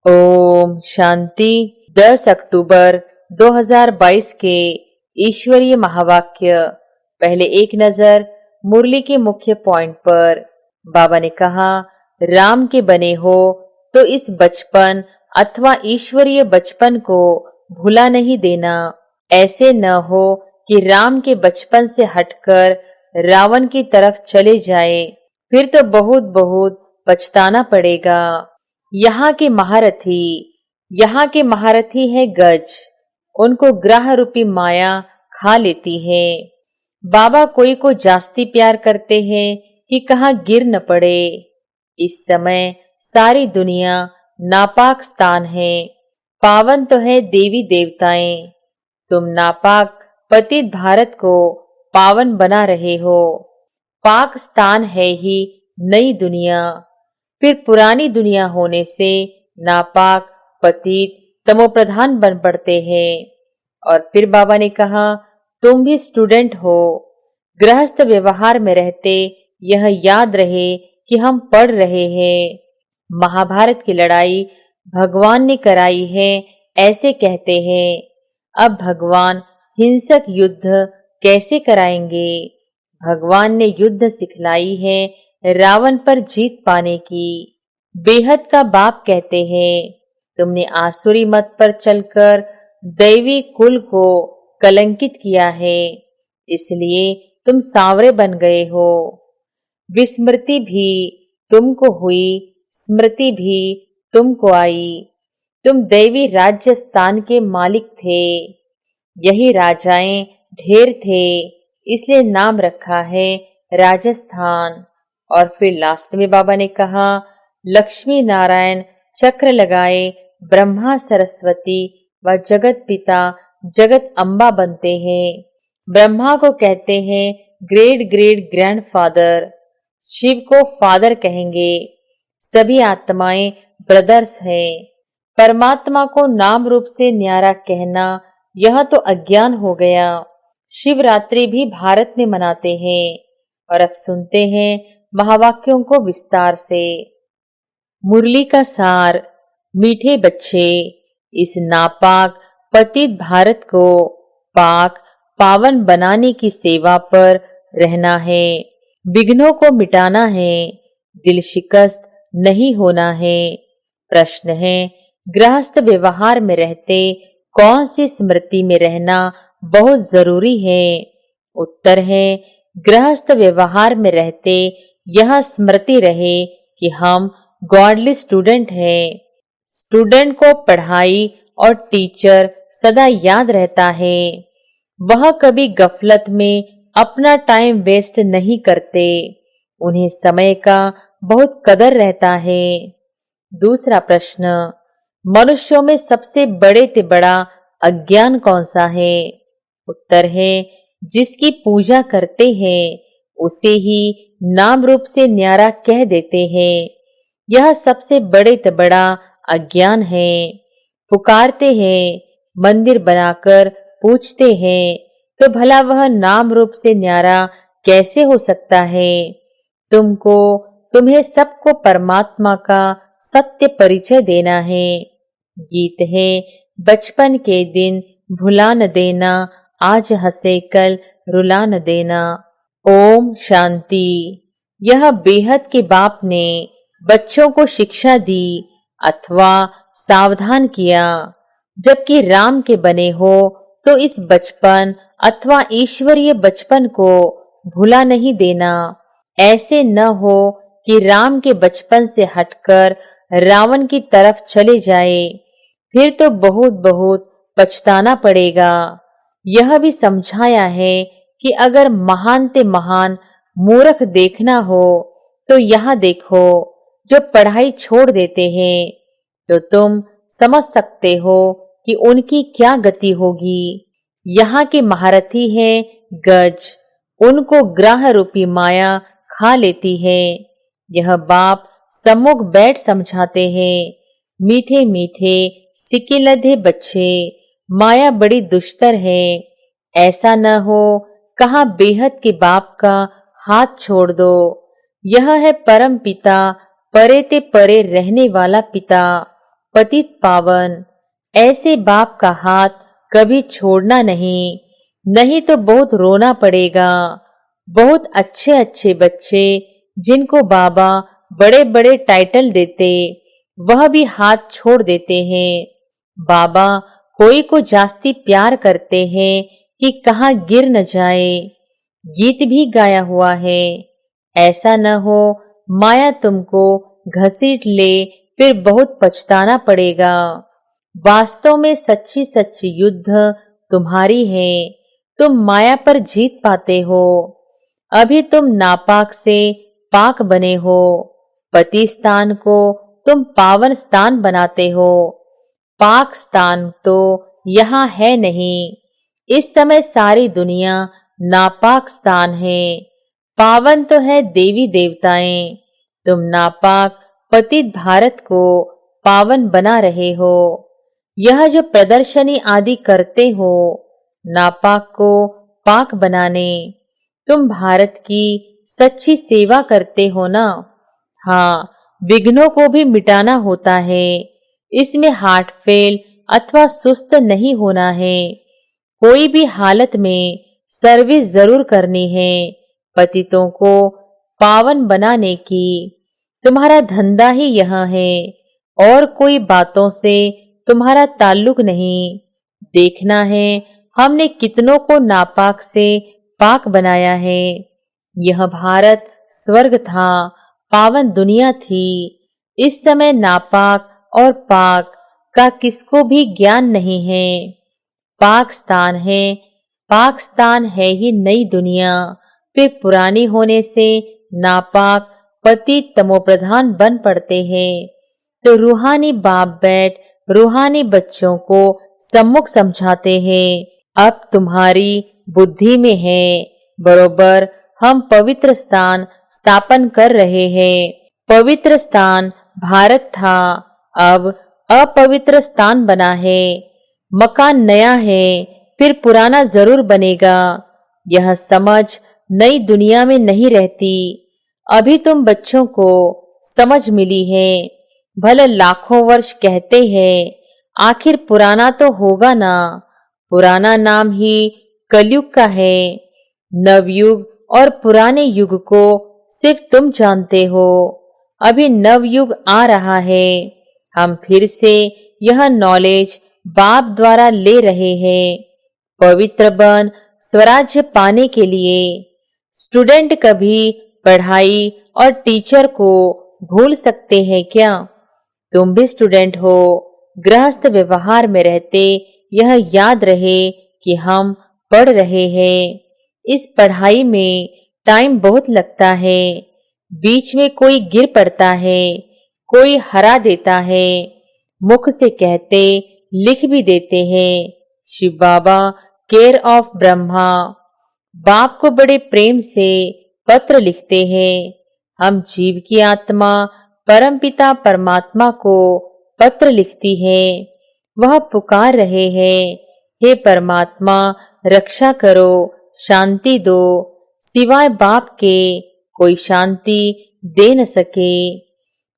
ओम शांति। 10 अक्टूबर 2022 के ईश्वरीय महावाक्य। पहले एक नजर मुरली के मुख्य पॉइंट पर। बाबा ने कहा, राम के बने हो तो इस बचपन अथवा ईश्वरीय बचपन को भुला नहीं देना। ऐसे न हो कि राम के बचपन से हटकर रावण की तरफ चले जाए, फिर तो बहुत बहुत पछताना पड़ेगा। यहाँ के महारथी है गज, उनको ग्रह रूपी माया खा लेती है। बाबा कोई को जास्ती प्यार करते हैं कि कहाँ गिर न पड़े। इस समय सारी दुनिया नापाक स्थान है, पावन तो है देवी देवताएं। तुम नापाक पतित भारत को पावन बना रहे हो। पाक स्थान है ही नई दुनिया, फिर पुरानी दुनिया होने से नापाक पतित तमोप्रधान बन पड़ते हैं। और फिर बाबा ने कहा, तुम भी स्टूडेंट हो। गृहस्थ व्यवहार में रहते यह याद रहे कि हम पढ़ रहे हैं। महाभारत की लड़ाई भगवान ने कराई है ऐसे कहते हैं। अब भगवान हिंसक युद्ध कैसे कराएंगे? भगवान ने युद्ध सिखलाई है रावण पर जीत पाने की। बेहद का बाप कहते हैं, तुमने आसुरी मत पर चलकर दैवी कुल को कलंकित किया है, इसलिए तुम सांवरे बन गए हो। विस्मृति भी तुमको हुई, स्मृति भी तुमको आई। तुम दैवी राज्य स्थान के मालिक थे। यही राजाएं ढेर थे, इसलिए नाम रखा है राजस्थान। और फिर लास्ट में बाबा ने कहा, लक्ष्मी नारायण चक्र लगाए ब्रह्मा सरस्वती व जगत पिता जगत अम्बा बनते हैं। ब्रह्मा को कहते हैं ग्रेट ग्रेट ग्रैंडफादर, शिव को फादर कहेंगे। सभी आत्माएं ब्रदर्स हैं। परमात्मा को नाम रूप से न्यारा कहना यह तो अज्ञान हो गया। शिवरात्रि भी भारत में मनाते हैं। और अब सुनते हैं महावाक्यों को विस्तार से। मुरली का सार। मीठे बच्चे, इस नापाक पतित भारत को पाक पावन बनाने की सेवा पर रहना है। विघ्नों को मिटाना है, दिल शिकस्त नहीं होना है। प्रश्न है, गृहस्थ व्यवहार में रहते कौन सी स्मृति में रहना बहुत जरूरी है? उत्तर है, गृहस्थ व्यवहार में रहते यह स्मृति रहे कि हम गॉडली स्टूडेंट हैं। स्टूडेंट को पढ़ाई और टीचर सदा याद रहता है। वह कभी गफलत में अपना टाइम वेस्ट नहीं करते, उन्हें समय का बहुत कदर रहता है। दूसरा प्रश्न, मनुष्यों में सबसे बड़े से बड़ा अज्ञान कौन सा है? उत्तर है, जिसकी पूजा करते हैं उसे ही नाम रूप से न्यारा कह देते हैं। यह सबसे बड़े से बड़ा अज्ञान है। पुकारते हैं, मंदिर बनाकर पूछते हैं, तो भला वह नाम रूप से न्यारा कैसे हो सकता है? तुम्हें सबको परमात्मा का सत्य परिचय देना है। गीत है, बचपन के दिन भुला न देना, आज हंसे कल रुला न देना। ओम शांति। यह बेहद के बाप ने बच्चों को शिक्षा दी अथवा सावधान किया। जबकि राम के बने हो तो इस बचपन अथवा ईश्वरीय बचपन को भुला नहीं देना। ऐसे न हो कि राम के बचपन से हटकर रावण की तरफ चले जाए, फिर तो बहुत बहुत पछताना पड़ेगा। यह भी समझाया है कि अगर महान ते महान मूर्ख देखना हो तो यहाँ देखो जो पढ़ाई छोड़ देते हैं, तो तुम समझ सकते हो कि उनकी क्या गति होगी। यहाँ के महारथी है गज, उनको ग्रह रूपी माया खा लेती है। यह बाप सम्मुख बैठ समझाते हैं, मीठे मीठे सिकिलधे बच्चे, माया बड़ी दुष्टर है। ऐसा न हो कहा बेहद के बाप का हाथ छोड़ दो। यह है परम पिता, परे ते परे रहने वाला पिता। पतित पावन। ऐसे बाप का हाथ कभी छोड़ना नहीं, नहीं तो बहुत रोना पड़ेगा। बहुत अच्छे अच्छे बच्चे जिनको बाबा बड़े बड़े टाइटल देते, वह भी हाथ छोड़ देते हैं। बाबा कोई को जास्ती प्यार करते हैं कि कहाँ गिर न जाए। गीत भी गाया हुआ है, ऐसा न हो माया तुमको घसीट ले, फिर बहुत पछताना पड़ेगा। वास्तव में सच्ची सच्ची युद्ध तुम्हारी है, तुम माया पर जीत पाते हो। अभी तुम नापाक से पाक बने हो, पति स्थान को तुम पावन स्थान बनाते हो। पाक स्थान तो यहाँ है नहीं, इस समय सारी दुनिया नापाक स्थान है। पावन तो है देवी देवताएं, तुम नापाक पतित भारत को पावन बना रहे हो। यह जो प्रदर्शनी आदि करते हो नापाक को पाक बनाने, तुम भारत की सच्ची सेवा करते हो ना। हाँ, विघ्नों को भी मिटाना होता है, इसमें हार्ट फेल अथवा सुस्त नहीं होना है। कोई भी हालत में सर्विस जरूर करनी है, पतितों को पावन बनाने की। तुम्हारा धंधा ही यह है, और कोई बातों से तुम्हारा ताल्लुक नहीं। देखना है हमने कितनों को नापाक से पाक बनाया है। यह भारत स्वर्ग था, पावन दुनिया थी। इस समय नापाक और पाक का किसको भी ज्ञान नहीं है। पाकिस्तान है, पाकिस्तान है ही नई दुनिया, फिर पुरानी होने से नापाक पतित तमोप्रधान बन पड़ते हैं। तो रूहानी बाप बैठ रूहानी बच्चों को सम्मुख समझाते हैं। अब तुम्हारी बुद्धि में है, बरोबर हम पवित्र स्थान स्थापन कर रहे हैं। पवित्र स्थान भारत था, अब अपवित्र स्थान बना है। मकान नया है, फिर पुराना जरूर बनेगा। यह समझ नई दुनिया में नहीं रहती। अभी तुम बच्चों को समझ मिली है। भले लाखों वर्ष कहते हैं, आखिर पुराना तो होगा ना। पुराना नाम ही कलयुग का है। नवयुग और पुराने युग को सिर्फ तुम जानते हो। अभी नवयुग आ रहा है, हम फिर से यह नॉलेज बाप द्वारा ले रहे हैं। पवित्र बन स्वराज्य पाने के लिए। स्टूडेंट कभी पढ़ाई और टीचर को भूल सकते हैं क्या? तुम भी स्टूडेंट हो। गृहस्थ व्यवहार में रहते यह याद रहे कि हम पढ़ रहे हैं। इस पढ़ाई में टाइम बहुत लगता है। बीच में कोई गिर पड़ता है, कोई हरा देता है। मुख से कहते लिख भी देते हैं। शिव बाबा केयर ऑफ ब्रह्मा बाप को बड़े प्रेम से पत्र लिखते हैं। हम जीव की आत्मा परमपिता परमात्मा को पत्र लिखती है। वह पुकार रहे हैं, हे परमात्मा रक्षा करो, शांति दो। सिवाय बाप के कोई शांति दे न सके।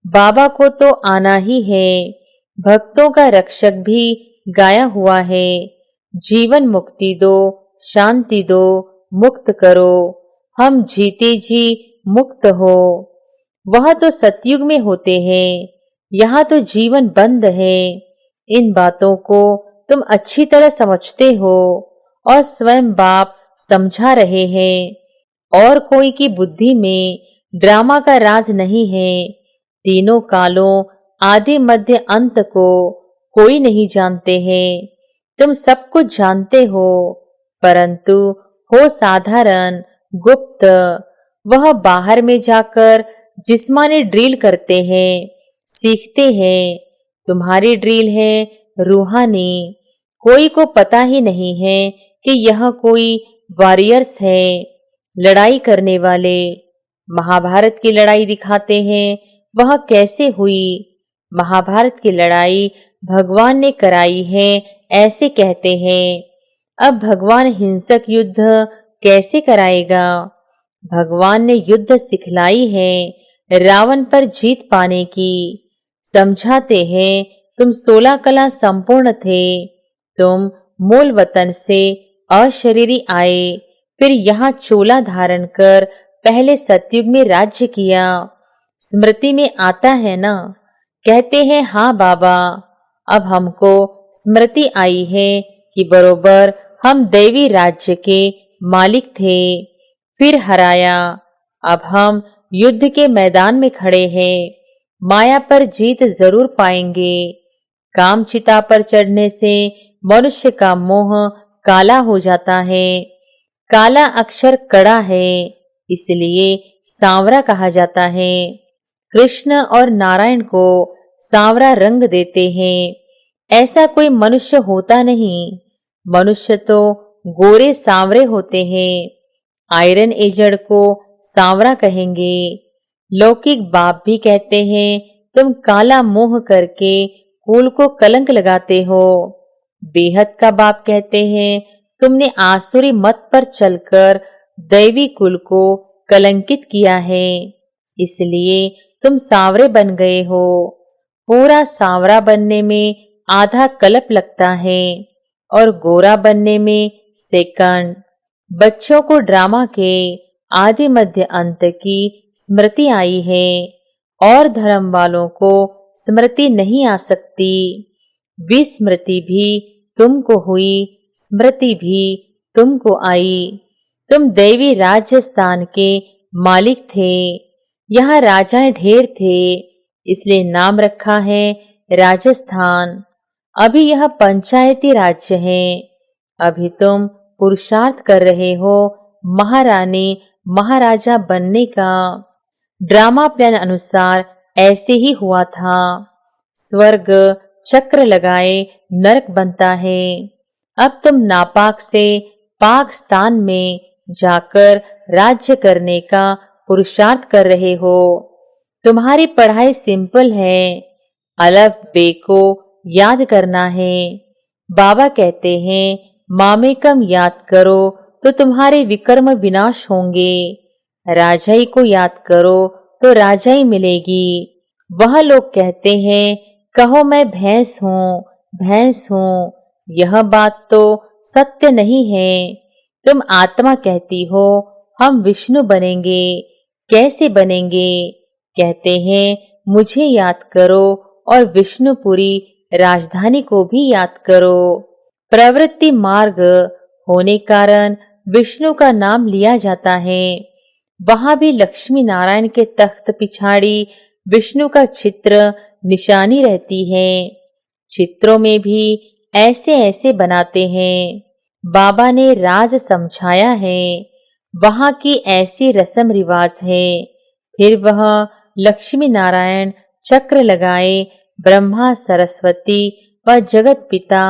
बाबा को तो आना ही है। भक्तों का रक्षक भी गाया हुआ है। जीवन मुक्ति दो, शांति दो, मुक्त करो। हम जीते जी मुक्त हो। वह तो सतयुग में होते हैं, यहाँ तो जीवन बंद है। इन बातों को तुम अच्छी तरह समझते हो और स्वयं बाप समझा रहे हैं। और कोई की बुद्धि में ड्रामा का राज नहीं है। तीनों कालों आदि मध्य अंत को कोई नहीं जानते हैं। तुम सब कुछ जानते हो, परंतु हो साधारण गुप्त। वह बाहर में जाकर जिस्मानी ड्रिल करते हैं, सीखते हैं। तुम्हारी ड्रिल है रूहानी। कोई को पता ही नहीं है कि यह कोई वॉरियर्स है, लड़ाई करने वाले। महाभारत की लड़ाई दिखाते हैं, वह कैसे हुई। महाभारत की लड़ाई भगवान ने कराई है, ऐसे कहते हैं। अब भगवान हिंसक युद्ध कैसे कराएगा? भगवान ने युद्ध सिखलाई है रावण पर जीत पाने की। समझाते हैं तुम 16 कला संपूर्ण थे। तुम मूल वतन से अशरीरी आए, फिर यहाँ चोला धारण कर पहले सतयुग में राज्य किया। स्मृति में आता है ना? कहते हैं हाँ बाबा। अब हमको स्मृति आई है कि बरोबर हम दैवी राज्य के मालिक थे, फिर हराया। अब हम युद्ध के मैदान में खड़े हैं, माया पर जीत जरूर पाएंगे। काम चिता पर चढ़ने से मनुष्य का मोह काला हो जाता है। काला अक्षर कड़ा है, इसलिए सांवरा कहा जाता है। कृष्ण और नारायण को सांवरा रंग देते हैं। ऐसा कोई मनुष्य होता नहीं। मनुष्य तो गोरे सांवरे होते हैं। आयरन एजेड को सांवरा कहेंगे। लौकिक बाप भी कहते हैं तुम काला मोह करके कुल को कलंक लगाते हो। बेहद का बाप कहते हैं तुमने आसुरी मत पर चलकर दैवी कुल को कलंकित किया है, इसलिए तुम सांवरे बन गए हो। पूरा सांवरा बनने में आधा कल्प लगता है और गोरा बनने में सेकंड। बच्चों को ड्रामा के आदि मध्य अंत की स्मृति आई है और धर्म वालों को स्मृति नहीं आ सकती। विस्मृति भी तुमको हुई, स्मृति भी तुमको आई। तुम दैवी राज्य स्थान के मालिक थे। यहाँ राजाएं ढेर थे, इसलिए नाम रखा है राजस्थान। अभी यह पंचायती राज्य है। अभी तुम पुरुषार्थ कर रहे हो महारानी महाराजा बनने का। ड्रामा प्लान अनुसार ऐसे ही हुआ था। स्वर्ग चक्र लगाए नरक बनता है। अब तुम नापाक से पाक स्थान में जाकर राज्य करने का पुरुषार्थ कर रहे हो। तुम्हारी पढ़ाई सिंपल है, अलफ बे को याद करना है। बाबा कहते हैं मामेकम याद करो तो तुम्हारे विकर्म विनाश होंगे। राजाई को याद करो तो राजाई मिलेगी। वह लोग कहते हैं कहो मैं भैंस हूँ, भैंस हूँ। यह बात तो सत्य नहीं है। तुम आत्मा कहती हो हम विष्णु बनेंगे। कैसे बनेंगे? कहते हैं मुझे याद करो और विष्णुपुरी राजधानी को भी याद करो। प्रवृत्ति मार्ग होने कारण विष्णु का नाम लिया जाता है। वहां भी लक्ष्मी नारायण के तख्त पिछाड़ी विष्णु का चित्र निशानी रहती है। चित्रों में भी ऐसे ऐसे बनाते हैं। बाबा ने राज समझाया है। वहां की ऐसी रस्म रिवाज है। फिर वह लक्ष्मी नारायण चक्र लगाए ब्रह्मा सरस्वती व जगत पिता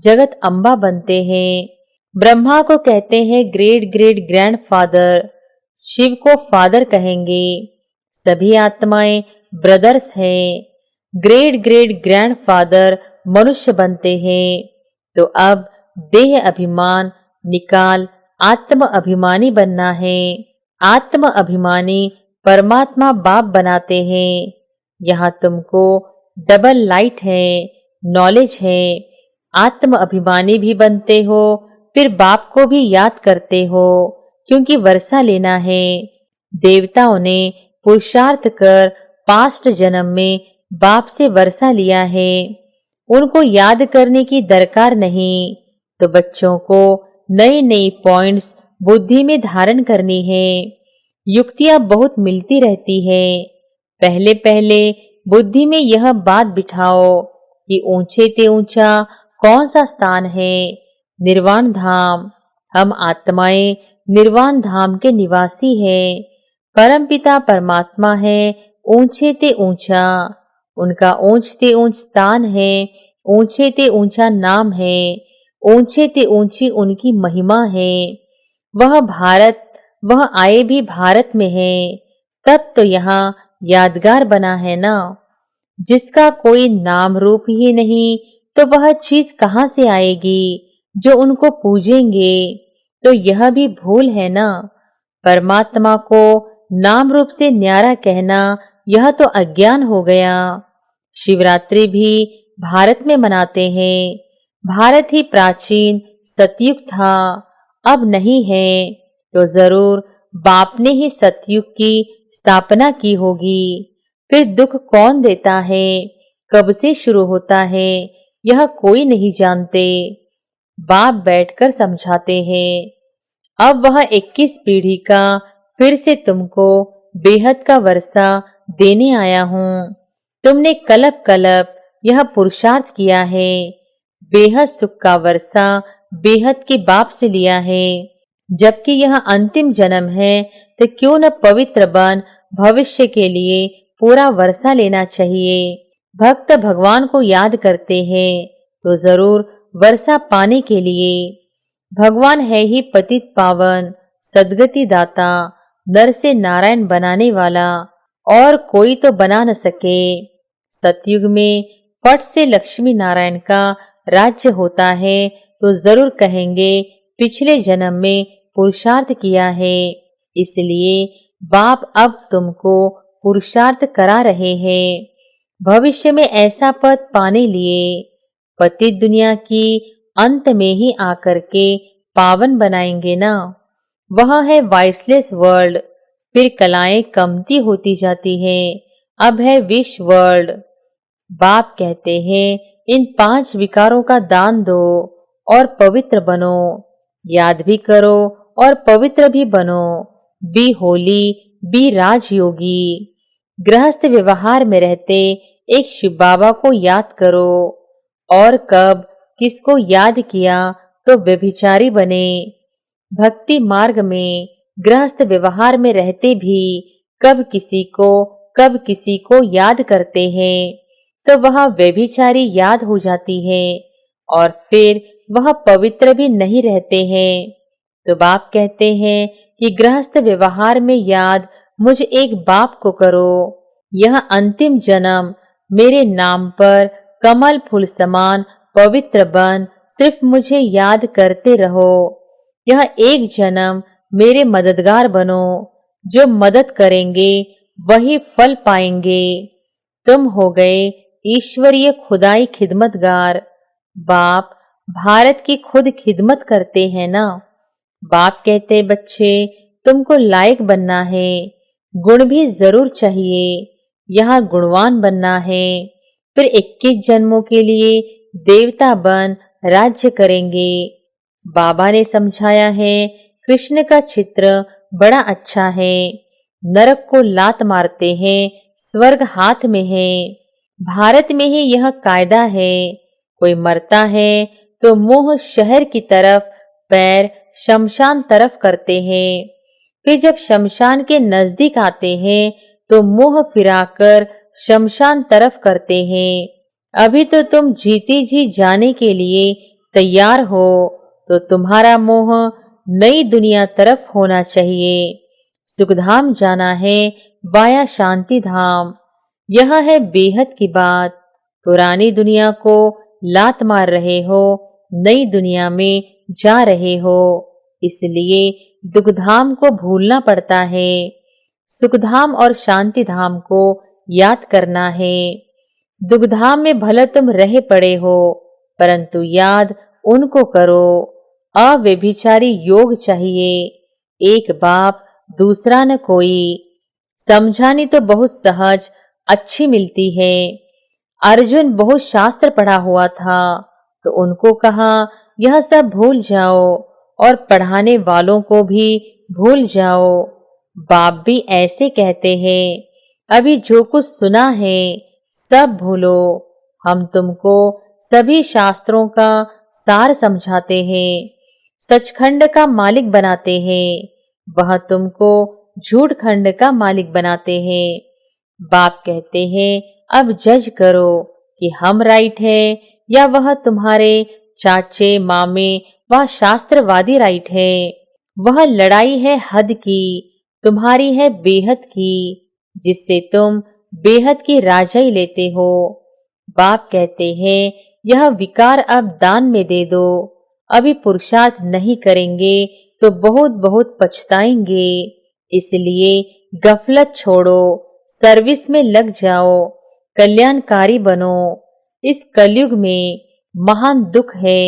जगत अम्बा बनते हैं। ब्रह्मा को कहते हैं ग्रेट ग्रेट ग्रैंडफादर, शिव को फादर कहेंगे। सभी आत्माएं ब्रदर्स हैं। ग्रेट ग्रेट ग्रैंडफादर मनुष्य बनते हैं। तो अब देह अभिमान निकाल आत्म अभिमानी बनना है। आत्म अभिमानी परमात्मा बाप बनाते हैं। यहाँ तुमको डबल लाइट है, नॉलेज है। आत्म अभिमानी भी बनते हो, फिर बाप को भी याद करते हो, क्योंकि वर्षा लेना है। देवताओं ने पुरुषार्थ कर पास्ट जन्म में बाप से वर्षा लिया है। उनको याद करने की दरकार नहीं। तो बच्चों को नई नई पॉइंट्स बुद्धि में धारण करनी है। युक्तियां बहुत मिलती रहती है। पहले पहले बुद्धि में यह बात बिठाओ कि ऊंचे ते ऊंचा कौन सा स्थान है? निर्वाण धाम। हम आत्माएं निर्वाण धाम के निवासी हैं। परमपिता परमात्मा है ऊंचे ते ऊंचा। उनका ऊंच ते ऊंच स्थान है, ऊंचे ते ऊंचा नाम है, ऊंचे ते ऊंची उनकी महिमा है। वह आए भी भारत में है, तब तो यहाँ यादगार बना है ना। जिसका कोई नाम रूप ही नहीं तो वह चीज कहाँ से आएगी जो उनको पूजेंगे? तो यह भी भूल है ना। परमात्मा को नाम रूप से न्यारा कहना यह तो अज्ञान हो गया। शिवरात्रि भी भारत में मनाते हैं। भारत ही प्राचीन सतयुग था, अब नहीं है, तो जरूर बाप ने ही सतयुग की स्थापना की होगी। फिर दुख कौन देता है, कब से शुरू होता है, यह कोई नहीं जानते। बाप बैठकर समझाते हैं। अब वह 21 पीढ़ी का फिर से तुमको बेहद का वर्षा देने आया हूँ। तुमने कलप कलप यह पुरुषार्थ किया है, बेहद सुख का वर्षा बेहद के बाप से लिया है। जबकि यह अंतिम जन्म है, तो क्यों न पवित्र बन भविष्य के लिए पूरा वर्षा लेना चाहिए। भक्त भगवान को याद करते हैं तो जरूर वर्षा पाने के लिए। भगवान है ही पतित पावन, सद्गति दाता, नर से नारायण बनाने वाला, और कोई तो बना न सके। सतयुग में फट से लक्ष्मी नारायण का राज्य होता है तो जरूर कहेंगे पिछले जन्म में पुरुषार्थ किया है, इसलिए बाप अब तुमको पुरुषार्थ करा रहे हैं। भविष्य में ऐसा पद पाने लिए पतित दुनिया की अंत में ही आकर के पावन बनाएंगे ना। वह है वाइसलेस वर्ल्ड, फिर कलाएं कमती होती जाती हैं, अब है विश वर्ल्ड। बाप कहते हैं इन 5 विकारों का दान दो और पवित्र बनो, याद भी करो और पवित्र भी बनो। Be holy, be rajyogi. गृहस्थ व्यवहार में रहते एक शिव बाबा को याद करो, और कब किसको याद किया तो व्यभिचारी बने। भक्ति मार्ग में गृहस्थ व्यवहार में रहते भी कब किसी को याद करते हैं तो वह व्यभिचारी याद हो जाती है, और फिर वह पवित्र भी नहीं रहते हैं। तो बाप कहते हैं कि गृहस्थ व्यवहार में याद मुझ एक बाप को करो। यह अंतिम जन्म मेरे नाम पर कमल फूल समान पवित्र बन सिर्फ मुझे याद करते रहो। यह एक जन्म मेरे मददगार बनो, जो मदद करेंगे वही फल पाएंगे। तुम हो गए ईश्वरीय खुदाई खिदमतगार। बाप भारत की खुद खिदमत करते हैं ना। बाप कहते बच्चे तुमको लायक बनना है, गुण भी जरूर चाहिए, यहाँ गुणवान बनना है। फिर 21 जन्मों के लिए देवता बन राज्य करेंगे। बाबा ने समझाया है कृष्ण का चित्र बड़ा अच्छा है। नरक को लात मारते हैं, स्वर्ग हाथ में है। भारत में ही यह कायदा है, कोई मरता है तो मुंह शहर की तरफ, पैर शमशान तरफ करते हैं। फिर जब शमशान के नजदीक आते हैं तो मुंह फिराकर शमशान तरफ करते हैं। अभी तो तुम जीती जी जाने के लिए तैयार हो, तो तुम्हारा मोह नई दुनिया तरफ होना चाहिए। सुखधाम जाना है बाया शांति धाम, यह है बेहद की बात। पुरानी दुनिया को लात मार रहे हो, नई दुनिया में जा रहे हो, इसलिए दुखधाम को भूलना पड़ता है। सुखधाम और शांति धाम को याद करना है। दुखधाम में भले तुम रहे पड़े हो, परंतु याद उनको करो। अव्यभिचारी योग चाहिए, एक बाप दूसरा न कोई। समझानी तो बहुत सहज अच्छी मिलती है। अर्जुन बहुत शास्त्र पढ़ा हुआ था, तो उनको कहा यह सब भूल जाओ और पढ़ाने वालों को भी भूल जाओ। बाप भी ऐसे कहते हैं, अभी जो कुछ सुना है सब भूलो। हम तुमको सभी शास्त्रों का सार समझाते हैं, सचखंड का मालिक बनाते हैं, वह तुमको झूठ खंड का मालिक बनाते हैं। बाप कहते हैं अब जज करो कि हम राइट है या वह तुम्हारे चाचे मामे व शास्त्रवादी राइट है। वह लड़ाई है हद की, तुम्हारी है बेहद की, जिससे तुम बेहद की राजाई लेते हो। बाप कहते हैं यह विकार अब दान में दे दो, अभी पुरुषार्थ नहीं करेंगे तो बहुत बहुत पछताएंगे। इसलिए गफलत छोड़ो, सर्विस में लग जाओ, कल्याणकारी बनो। इस कलयुग में महान दुख है।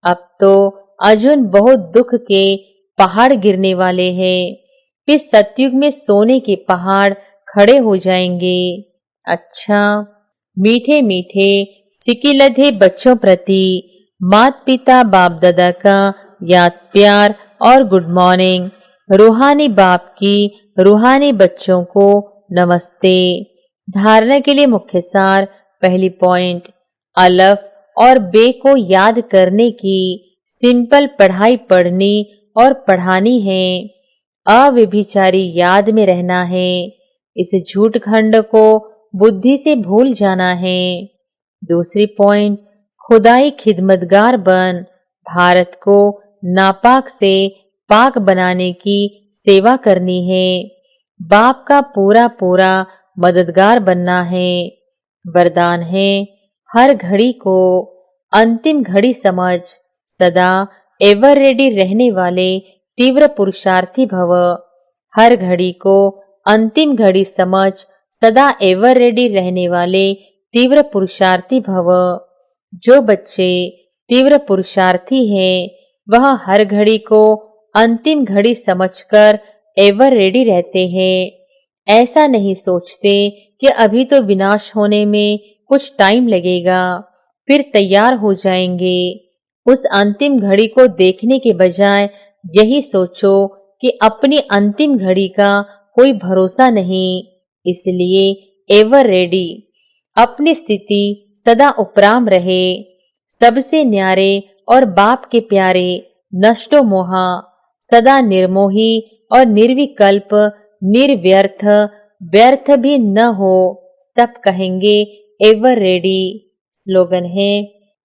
अब तो अजून बहुत दुख के पहाड़ गिरने वाले हैं। फिर सतयुग में सोने के पहाड़ खड़े हो जाएंगे। अच्छा, मीठे मीठे सिकिलधे बच्चों प्रति माता पिता बाप दादा का याद प्यार और गुड मॉर्निंग। रूहानी बाप की रूहानी बच्चों को नमस्ते। धारणा के लिए मुख्य सार। पहली पॉइंट, अलफ और बे को याद करने की सिंपल पढ़ाई पढ़नी और पढ़ानी है। अव्यभिचारी याद में रहना है। इस झूठ खंड को बुद्धि से भूल जाना है। दूसरी पॉइंट, खुदाई खिदमतगार बन भारत को नापाक से पाक बनाने की सेवा करनी है। बाप का पूरा पूरा मददगार बनना है। वरदान है, हर घड़ी को अंतिम घड़ी समझ सदा एवर रेडी रहने वाले तीव्र पुरुषार्थी भव। हर घड़ी को अंतिम घड़ी समझ सदा एवर रेडी रहने वाले तीव्र पुरुषार्थी भव। जो बच्चे तीव्र पुरुषार्थी हैं, वह हर घड़ी को अंतिम घड़ी समझकर एवर रेडी रहते हैं। ऐसा नहीं सोचते कि अभी तो विनाश होने में कुछ टाइम लगेगा, फिर तैयार हो जाएंगे। उस अंतिम घड़ी को देखने के बजाय यही सोचो कि अपनी अंतिम घड़ी का कोई भरोसा नहीं, इसलिए एवर रेडी। अपनी स्थिति सदा उपराम रहे। सबसे न्यारे और बाप के प्यारे नष्टो मोहा, सदा निर्मोही और निर्विकल्प निर्व्यर्थ, व्यर्थ भी न हो, तब कहेंगे एवर रेडी। स्लोगन है,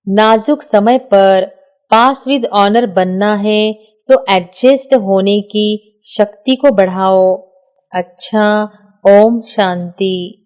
नाजुक समय पर पास विद ऑनर बनना है तो एडजस्ट होने की शक्ति को बढ़ाओ। अच्छा, ओम शांति।